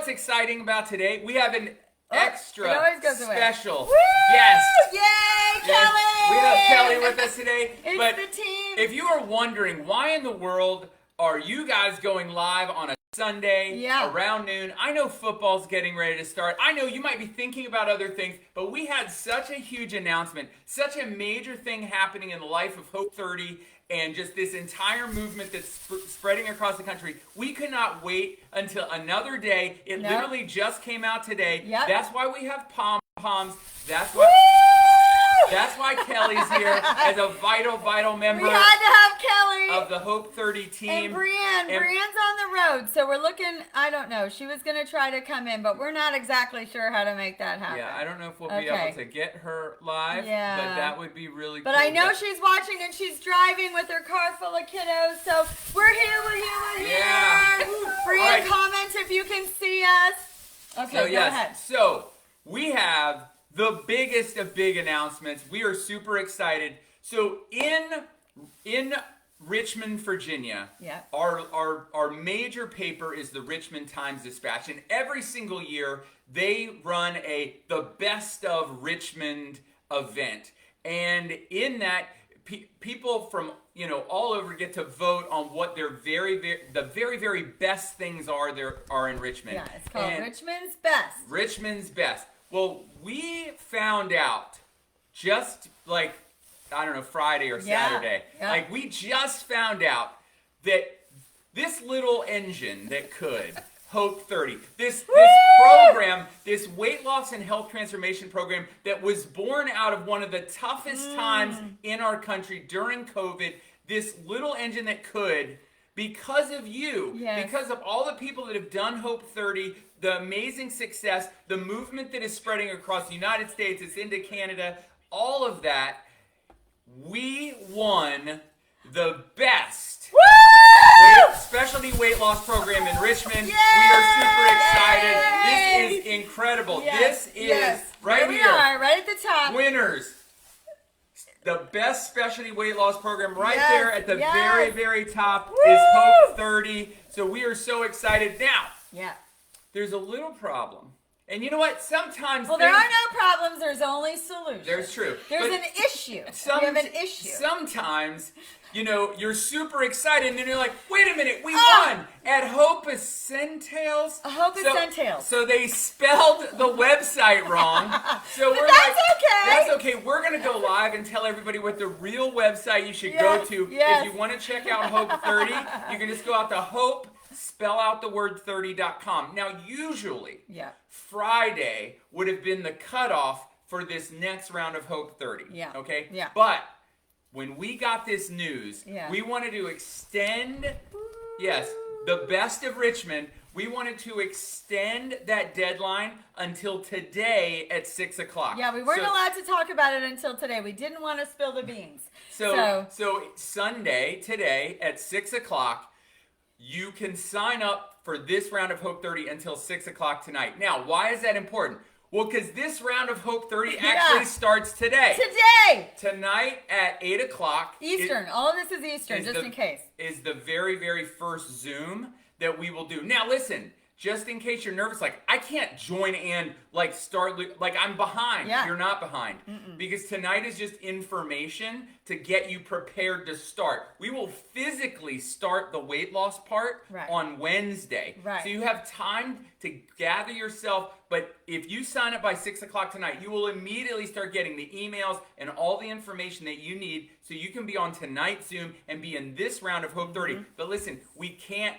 what's exciting about today? We have an extra special guest. Yay, Kelly! We have Kelly with us today. It's the team. If you are wondering why in the world are you guys going live on a Sunday around noon? I know football's getting ready to start. I know you might be thinking about other things, but we had such a huge announcement, such a major thing happening in the life of Hope30 and just this entire movement that's spreading across the country. We could not wait until another day. It literally just came out today. That's why we have pom-poms. That's why Kelly's here as a vital member. We had to have Kelly of the Hope30 team. And Brienne's on the road, so we're looking. I don't know. She was going to try to come in, but we're not exactly sure how to make that happen. Yeah, I don't know if we'll be able to get her live, but that would be really cool. But I know she's watching and she's driving with her car full of kiddos, so we're here. Yeah. Brienne, comment if you can see us. Okay, go ahead. So we have the biggest of big announcements. We are super excited. So in Richmond, Virginia, our major paper is the Richmond Times Dispatch, and every single year they run the Best of Richmond event, and in that people from all over get to vote on what their the very best things are in Richmond. Yeah, it's called Richmond's Best. Richmond's Best. Well, we found out just Friday or Saturday. Like we just found out that this little engine that could, Hope30, this program, this weight loss and health transformation program that was born out of one of the toughest times in our country during COVID, this little engine that could, because of you, because of all the people that have done Hope30, the amazing success, the movement that is spreading across the United States, it's into Canada, all of that, we won the best specialty weight loss program in Richmond. Yay! We are super excited. This is incredible. This is right here. Right at the top. Winners. The best specialty weight loss program there at the very top is Hope30. So we are so excited. Now, there's a little problem. And you know what? Sometimes there are no problems. There's only solutions. There's true. There's an issue. We have an issue. Sometimes, you're super excited and then you're like, wait a minute, we won at Hope30. Hope30. So they spelled the website wrong. So but that's okay. That's okay. We're going to go live and tell everybody what the real website you should go to. If you want to check out Hope30, you can just go out to Hope, spell out the word 30.com. Now, usually, Friday would have been the cutoff for this next round of Hope30. Okay? Yeah. But when we got this news, we wanted to extend, the Best of Richmond. We wanted to extend that deadline until today at 6 o'clock. Yeah, we weren't allowed to talk about it until today. We didn't want to spill the beans. So Sunday, today, at 6 o'clock, you can sign up for this round of Hope30 until 6 o'clock tonight. Now, why is that important? Well, because this round of Hope30 actually starts today. Tonight at 8 o'clock. Eastern. All of this is Eastern, just in case. Is the very first Zoom that we will do. Now, listen. Just in case you're nervous, I can't join and start, I'm behind. You're not behind. Because tonight is just information to get you prepared to start. We will physically start the weight loss part on Wednesday. So you have time to gather yourself, but if you sign up by 6 o'clock tonight, you will immediately start getting the emails and all the information that you need so you can be on tonight's Zoom and be in this round of Hope30. But listen, we can't,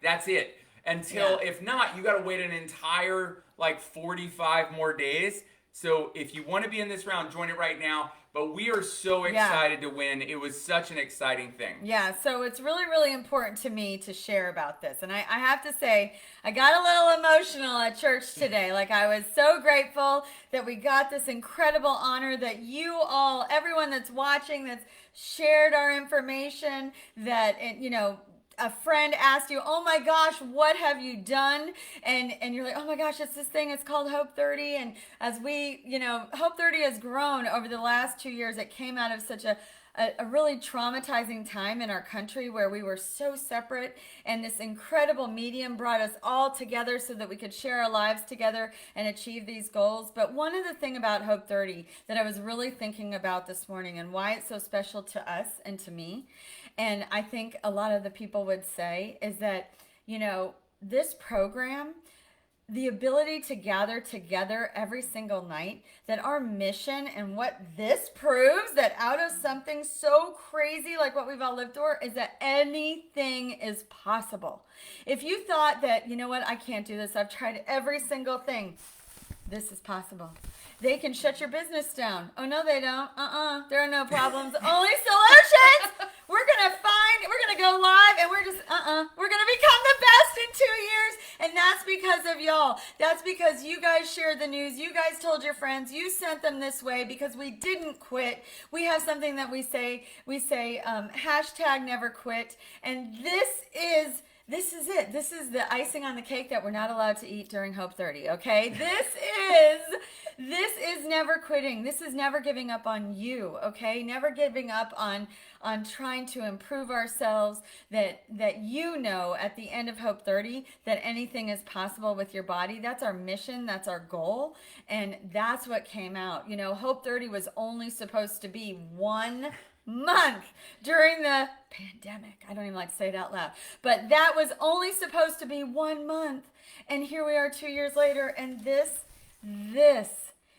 that's it. Until, if not, you got to wait an entire 45 more days. So if you want to be in this round, join it right now. But we are so excited to win. It was such an exciting thing. Yeah, so it's really important to me to share about this. And I have to say, I got a little emotional at church today. I was so grateful that we got this incredible honor that you all, everyone that's watching, that's shared our information, that, a friend asked you, oh my gosh, what have you done? And you're like, oh my gosh, it's this thing, it's called Hope30. And as we, Hope30 has grown over the last 2 years. It came out of such a a really traumatizing time in our country where we were so separate, and this incredible medium brought us all together so that we could share our lives together and achieve these goals. But one of the things about Hope 30 that I was really thinking about this morning, and why it's so special to us and to me, and I think a lot of the people would say, is that, you know, this program, the ability to gather together every single night, that our mission and what this proves, that out of something so crazy like what we've all lived through, is that anything is possible. If you thought that, you know what, I can't do this, I've tried every single thing, this is possible. They can shut your business down. Oh, no, they don't. There are no problems. Only solutions. We're going to go live, and we're going to become the best in 2 years. And that's because of y'all. That's because you guys shared the news. You guys told your friends. You sent them this way because we didn't quit. We have something that we say, hashtag never quit. And this is it. This is the icing on the cake that we're not allowed to eat during Hope 30, okay? This is never quitting. This is never giving up on you, okay? Never giving up on trying to improve ourselves, that you know at the end of Hope 30 that anything is possible with your body. That's our mission. That's our goal. And that's what came out. You know, Hope 30 was only supposed to be 1 month during the pandemic. I don't even like to say it out loud, but that was only supposed to be 1 month. And here we are 2 years later, and this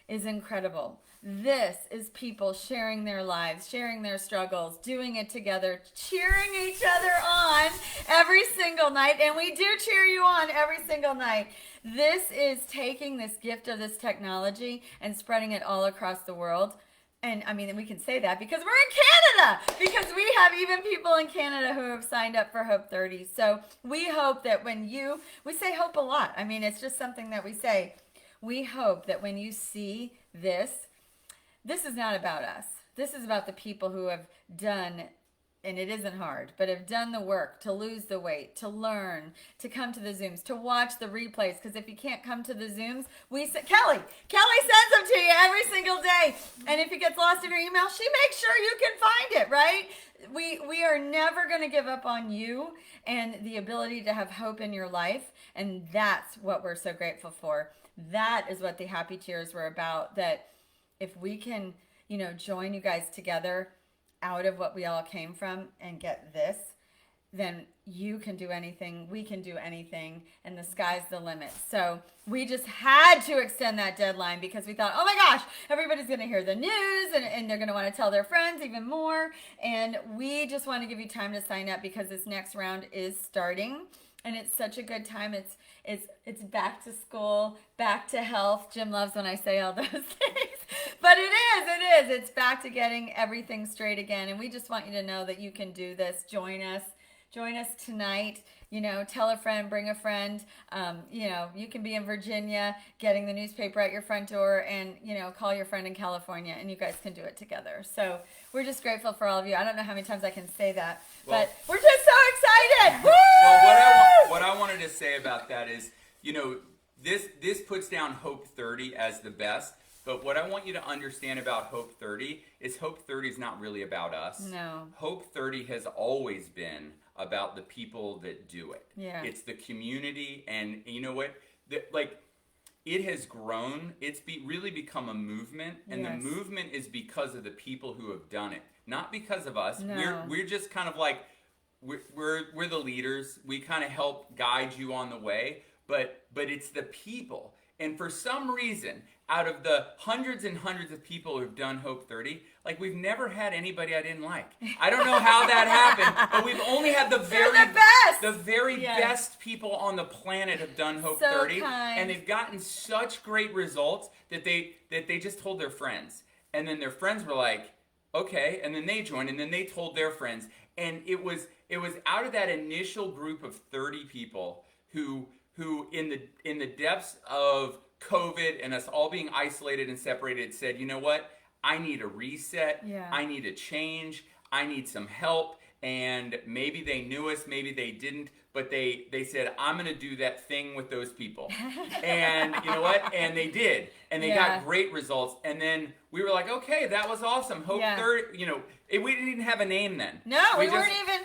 is incredible. This is people sharing their lives, sharing their struggles, doing it together, cheering each other on every single night. And we do cheer you on every single night. This is taking this gift of this technology and spreading it all across the world. And I mean, we can say that because we're in Canada, because we have even people in Canada who have signed up for Hope 30. So we hope that we say hope a lot. I mean, it's just something that we say. We hope that when you see this is not about us. This is about the people who have done, and it isn't hard, but have done the work to lose the weight, to learn, to come to the Zooms, to watch the replays. Because if you can't come to the Zooms, Kelly sends them to you every single day. And if it gets lost in her email, she makes sure you can find it, right? We are never going to give up on you and the ability to have hope in your life. And that's what we're so grateful for. That is what the Happy Tears were about, that if we can, you know, join you guys together out of what we all came from and get this, then you can do anything, we can do anything, and the sky's the limit. So we just had to extend that deadline because we thought, oh my gosh, everybody's going to hear the news and they're going to want to tell their friends even more. And we just want to give you time to sign up because this next round is starting. And it's such a good time. It's back to school, back to health. Jim loves when I say all those things. But it is. It's back to getting everything straight again. And we just want you to know that you can do this. Join us. Join us tonight. You know, tell a friend, bring a friend. You know, you can be in Virginia getting the newspaper at your front door, and, you know, call your friend in California, and you guys can do it together. So we're just grateful for all of you. I don't know how many times I can say that, but we're just so excited. Woo! Well, what I wanted to say about that is, you know, this puts down Hope 30 as the best. But what I want you to understand about Hope 30 is Hope 30 is not really about us. No. Hope 30 has always been about the people that do it. Yeah. It's the community, and you know what? It has grown. It's really become a movement, and yes. the movement is because of the people who have done it, not because of us. No. We're just kind of like we're the leaders. We kind of help guide you on the way, but it's the people. And for some reason, out of the hundreds and hundreds of people who've done Hope 30, like, we've never had anybody I didn't like. I don't know how that happened, but we've only had the very yes. best people on the planet have done Hope so 30, kind. and they've gotten such great results that they just told their friends, and then their friends were like, okay, and then they joined, and then they told their friends, and it was out of that initial group of 30 people who in the depths of COVID and us all being isolated and separated said, you know what? I need a reset. Yeah. I need a change. I need some help. And maybe they knew us, maybe they didn't, but they said, I'm going to do that thing with those people. And you know what? And they did. And they got great results. And then we were like, okay, that was awesome. Hope 30, we didn't even have a name then. No, we weren't even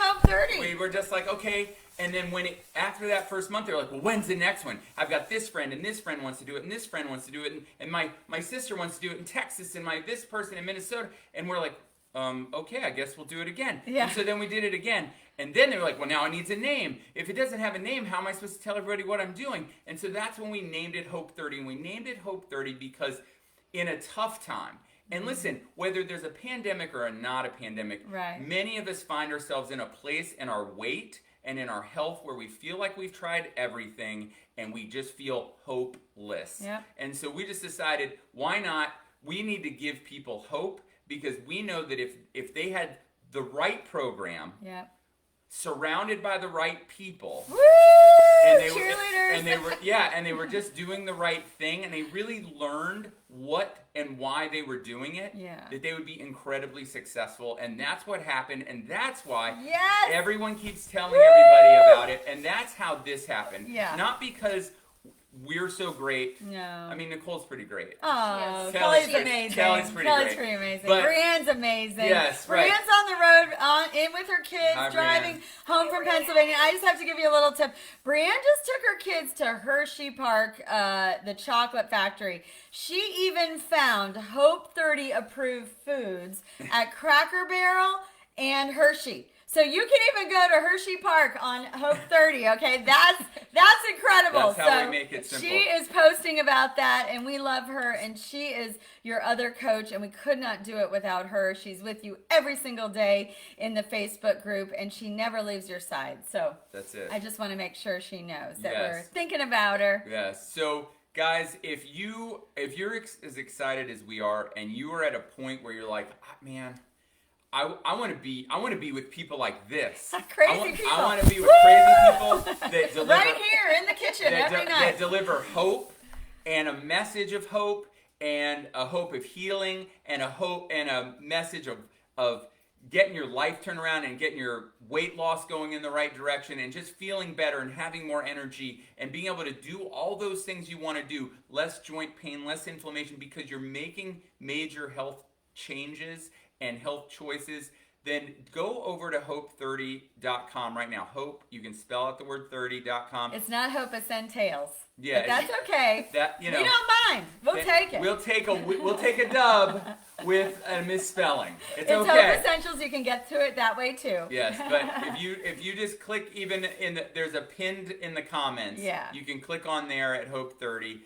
Hope 30. We were just like, okay. And then after that first month, they're like, well, when's the next one? I've got this friend, and this friend wants to do it, and this friend wants to do it, and my sister wants to do it in Texas, and this person in Minnesota. And we're like, okay, I guess we'll do it again. Yeah. And so then we did it again. And then they were like, well, now it needs a name. If it doesn't have a name, how am I supposed to tell everybody what I'm doing? And so that's when we named it Hope 30. And we named it Hope 30 because in a tough time, and listen, whether there's a pandemic or not a pandemic, many of us find ourselves in a place in our weight and in our health where we feel like we've tried everything and we just feel hopeless. Yep. And so we just decided, why not? We need to give people hope, because we know that if they had the right program, surrounded by the right people, woo! And Cheerleaders. And they were just doing the right thing, and they really learned what and why they were doing it, that they would be incredibly successful. And that's what happened, and that's why everyone keeps telling everybody about it, and that's how this happened. Not because we're so great. No. I mean, Nicole's pretty great. Oh, Kelly's amazing. Kelly's pretty amazing. Brianne's amazing. Yes, Brianne's on the road, in with her kids, Hi, driving Brianne. home from Pennsylvania. I just have to give you a little tip. Brianne just took her kids to Hershey Park, the chocolate factory. She even found Hope 30 approved foods at Cracker Barrel and Hershey. So you can even go to Hershey Park on Hope 30, okay? That's incredible. That's how we make it simple. She is posting about that, and we love her, and she is your other coach, and we could not do it without her. She's with you every single day in the Facebook group, and she never leaves your side. So that's it. I just want to make sure she knows that we're thinking about her. Yes. So guys, if you're as excited as we are, and you are at a point where you're like, man, I want to be with people like this. Crazy people. I want to be with crazy people that deliver right here in the kitchen every night. That deliver hope and a message of hope and a hope of healing and a hope and a message of getting your life turned around and getting your weight loss going in the right direction and just feeling better and having more energy and being able to do all those things you want to do. Less joint pain, less inflammation, because you're making major health changes and health choices. Then go over to Hope30.com right now. Hope, you can spell out the word 30.com. It's not Hope Ascend Tails. Yeah, but that's okay. We don't mind. We'll take it. We'll take a dub with a misspelling. It's okay. Hope Essentials. You can get to it that way too. Yes, but if you just click even there's a pinned in the comments. Yeah. You can click on there at Hope30.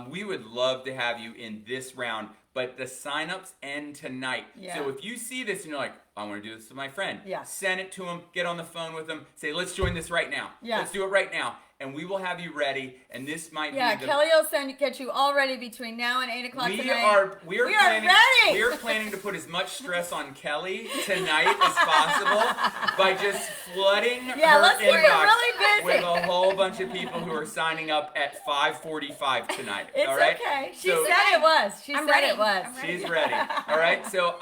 We would love to have you in this round, but the signups end tonight. Yeah. So if you see this and you're like, I want to do this with my friend, yeah, send it to him, get on the phone with him, say, let's join this right now. Yeah. Let's do it right now. And we will have you ready. And this might be Kelly will get you all ready between now and 8 o'clock tonight. We are ready. We are planning to put as much stress on Kelly tonight as possible by just flooding her inbox with a whole bunch of people who are signing up at 5:45 tonight. It's all right? Okay. She said it was. I'm ready. She's ready. All right. So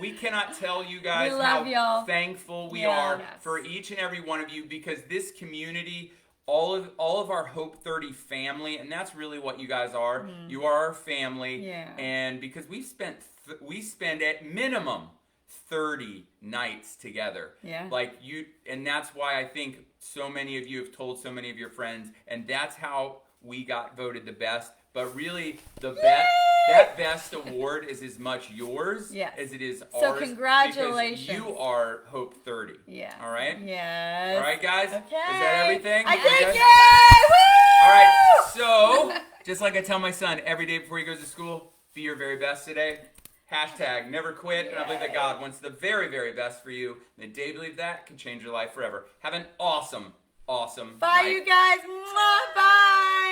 we cannot tell you guys how thankful we are for each and every one of you, because this community, all of our Hope 30 family, and that's really what you guys are. Mm. You are our family. Yeah. And because we spend at minimum 30 nights together. Yeah. And that's why I think so many of you have told so many of your friends, and that's how we got voted the best. But really, that best award is as much yours as it is ours. So congratulations. Because you are Hope 30. Yeah. All right? Yes. All right, guys? Okay. Is that everything? I think All right. So, just like I tell my son every day before he goes to school, be your very best today. # never quit. And I believe that God wants the very, very best for you. And the day you believe that can change your life forever. Have an awesome, awesome night. Bye, you guys. Mwah, bye.